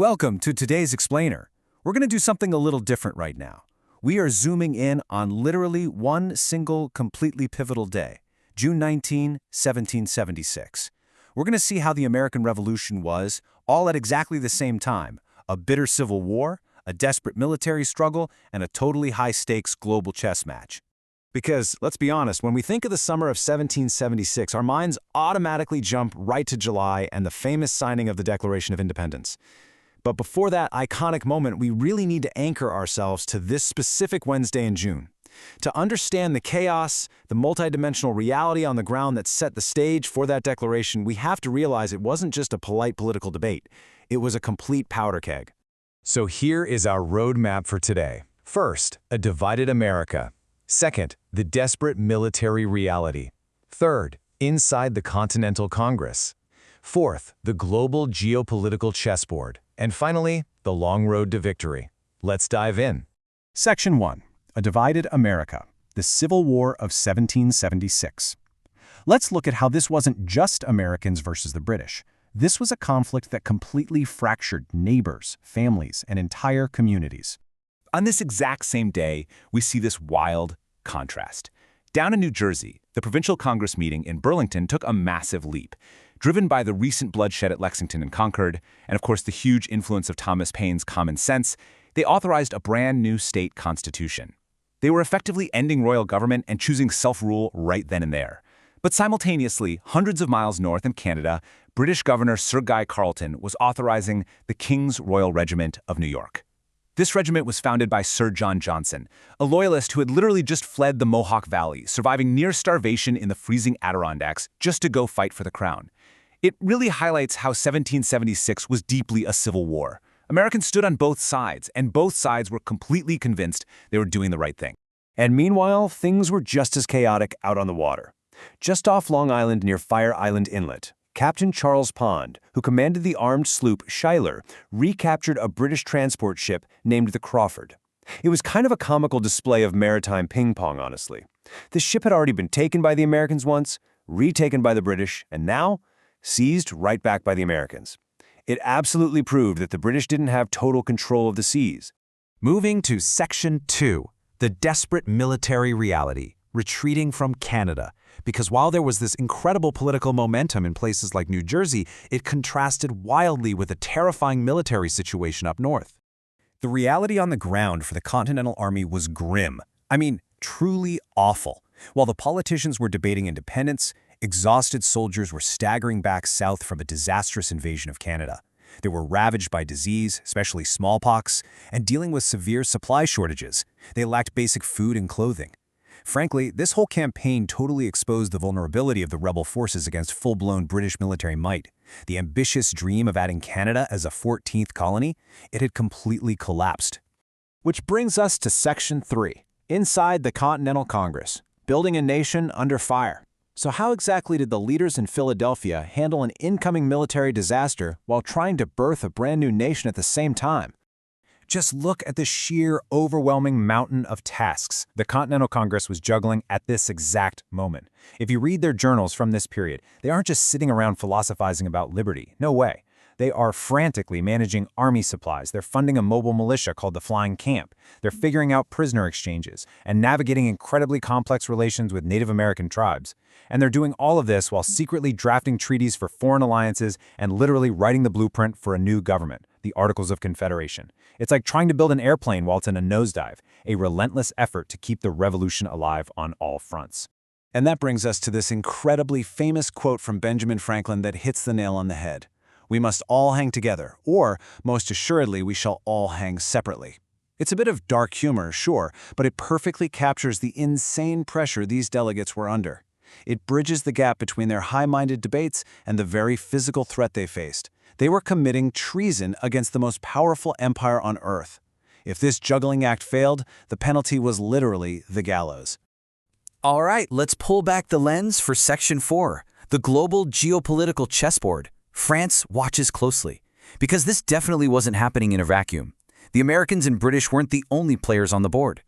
Welcome to today's Explainer. We're going to do something a little different right now. We are zooming in on literally one single, completely pivotal day, June 19, 1776. We're going to see how the American Revolution was, all at exactly the same time, a bitter civil war, a desperate military struggle, and a totally high-stakes global chess match. Because, let's be honest, when we think of the summer of 1776, our minds automatically jump right to July and the famous signing of the Declaration of Independence. But before that iconic moment, we really need to anchor ourselves to this specific Wednesday in June. To understand the chaos, the multidimensional reality on the ground that set the stage for that declaration, we have to realize it wasn't just a polite political debate. It was a complete powder keg. So here is our roadmap for today. First, a divided America. Second, the desperate military reality. Third, inside the Continental Congress. Fourth, the global geopolitical chessboard. And finally, the long road to victory. Let's dive in. Section 1. A Divided America. The Civil War of 1776. Let's look at how this wasn't just Americans versus the British. This was a conflict that completely fractured neighbors, families, and entire communities. On this exact same day, we see this wild contrast. Down in New Jersey, the Provincial Congress meeting in Burlington took a massive leap. Driven by the recent bloodshed at Lexington and Concord, and of course the huge influence of Thomas Paine's common sense, they authorized a brand new state constitution. They were effectively ending royal government and choosing self-rule right then and there. But simultaneously, hundreds of miles north in Canada, British Governor Sir Guy Carleton was authorizing the King's Royal Regiment of New York. This regiment was founded by Sir John Johnson, a loyalist who had literally just fled the Mohawk Valley, surviving near starvation in the freezing Adirondacks just to go fight for the crown. It really highlights how 1776 was deeply a civil war. Americans stood on both sides, and both sides were completely convinced they were doing the right thing. And meanwhile, things were just as chaotic out on the water. Just off Long Island near Fire Island Inlet, Captain Charles Pond, who commanded the armed sloop Schuyler, recaptured a British transport ship named the Crawford. It was kind of a comical display of maritime ping-pong, honestly. The ship had already been taken by the Americans once, retaken by the British, and now seized right back by the Americans. It absolutely proved that the British didn't have total control of the seas. Moving to Section 2, the desperate military reality, retreating from Canada. Because while there was this incredible political momentum in places like New Jersey, it contrasted wildly with a terrifying military situation up north. The reality on the ground for the Continental Army was grim. I mean, truly awful. While the politicians were debating independence, exhausted soldiers were staggering back south from a disastrous invasion of Canada. They were ravaged by disease, especially smallpox, and dealing with severe supply shortages. They lacked basic food and clothing. Frankly, this whole campaign totally exposed the vulnerability of the rebel forces against full-blown British military might. The ambitious dream of adding Canada as a 14th colony, it had completely collapsed. Which brings us to Section 3, inside the Continental Congress, building a nation under fire. So how exactly did the leaders in Philadelphia handle an incoming military disaster while trying to birth a brand new nation at the same time? Just look at the sheer, overwhelming mountain of tasks the Continental Congress was juggling at this exact moment. If you read their journals from this period, they aren't just sitting around philosophizing about liberty. No way. They are frantically managing army supplies. They're funding a mobile militia called the Flying Camp. They're figuring out prisoner exchanges and navigating incredibly complex relations with Native American tribes. And they're doing all of this while secretly drafting treaties for foreign alliances and literally writing the blueprint for a new government, the Articles of Confederation. It's like trying to build an airplane while it's in a nosedive, a relentless effort to keep the revolution alive on all fronts. And that brings us to this incredibly famous quote from Benjamin Franklin that hits the nail on the head. We must all hang together, or, most assuredly, we shall all hang separately. It's a bit of dark humor, sure, but it perfectly captures the insane pressure these delegates were under. It bridges the gap between their high-minded debates and the very physical threat they faced. They were committing treason against the most powerful empire on earth. If this juggling act failed, the penalty was literally the gallows. All right, let's pull back the lens for Section 4, the global geopolitical chessboard. France watches closely, because this definitely wasn't happening in a vacuum. The Americans and British weren't the only players on the board.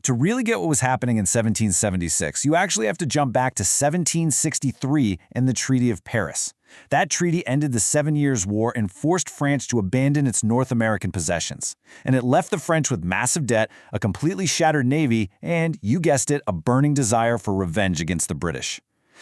To really get what was happening in 1776, you actually have to jump back to 1763 and the Treaty of Paris. That treaty ended the 7 Years' War and forced France to abandon its North American possessions. And it left the French with massive debt, a completely shattered navy, and, you guessed it, a burning desire for revenge against the British.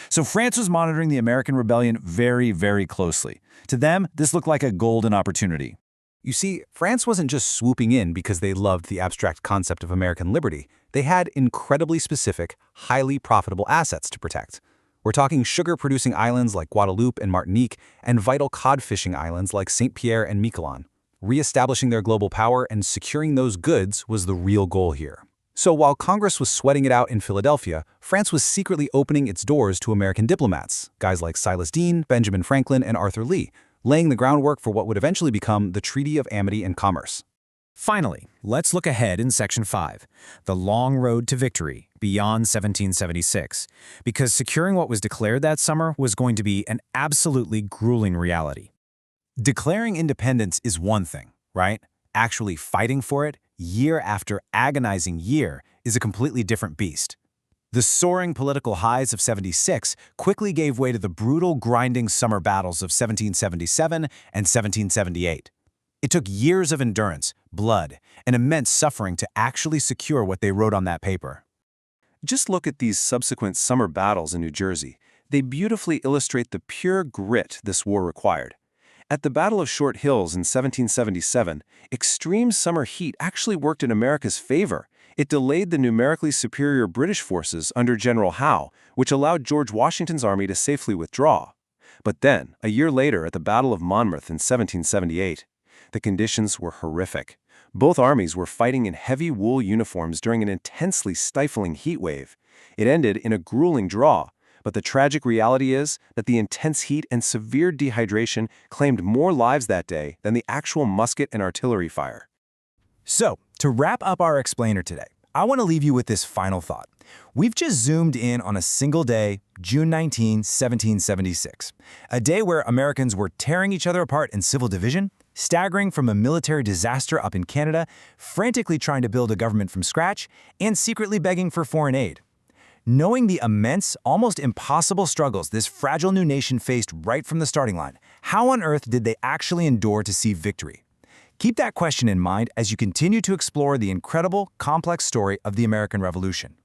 So France was monitoring the American rebellion very, very closely. To them, this looked like a golden opportunity. You see, France wasn't just swooping in because they loved the abstract concept of American liberty. They had incredibly specific, highly profitable assets to protect. We're talking sugar-producing islands like Guadeloupe and Martinique, and vital cod-fishing islands like St. Pierre and Miquelon. Reestablishing their global power and securing those goods was the real goal here. So while Congress was sweating it out in Philadelphia, France was secretly opening its doors to American diplomats, guys like Silas Deane, Benjamin Franklin, and Arthur Lee, laying the groundwork for what would eventually become the Treaty of Amity and Commerce. Finally, let's look ahead in Section 5, the long road to victory beyond 1776, because securing what was declared that summer was going to be an absolutely grueling reality. Declaring independence is one thing, right? Actually fighting for it, year after agonizing year, is a completely different beast. The soaring political highs of 76 quickly gave way to the brutal, grinding summer battles of 1777 and 1778. It took years of endurance, blood, and immense suffering to actually secure what they wrote on that paper. Just look at these subsequent summer battles in New Jersey. They beautifully illustrate the pure grit this war required. At the Battle of Short Hills in 1777, extreme summer heat actually worked in America's favor. It delayed the numerically superior British forces under General Howe, which allowed George Washington's army to safely withdraw. But then, a year later at the Battle of Monmouth in 1778, the conditions were horrific. Both armies were fighting in heavy wool uniforms during an intensely stifling heat wave. It ended in a grueling draw, but the tragic reality is that the intense heat and severe dehydration claimed more lives that day than the actual musket and artillery fire. So, to wrap up our explainer today, I want to leave you with this final thought. We've just zoomed in on a single day, June 19, 1776, a day where Americans were tearing each other apart in civil division, staggering from a military disaster up in Canada, frantically trying to build a government from scratch, and secretly begging for foreign aid. Knowing the immense, almost impossible struggles this fragile new nation faced right from the starting line, how on earth did they actually endure to see victory? Keep that question in mind as you continue to explore the incredible, complex story of the American Revolution.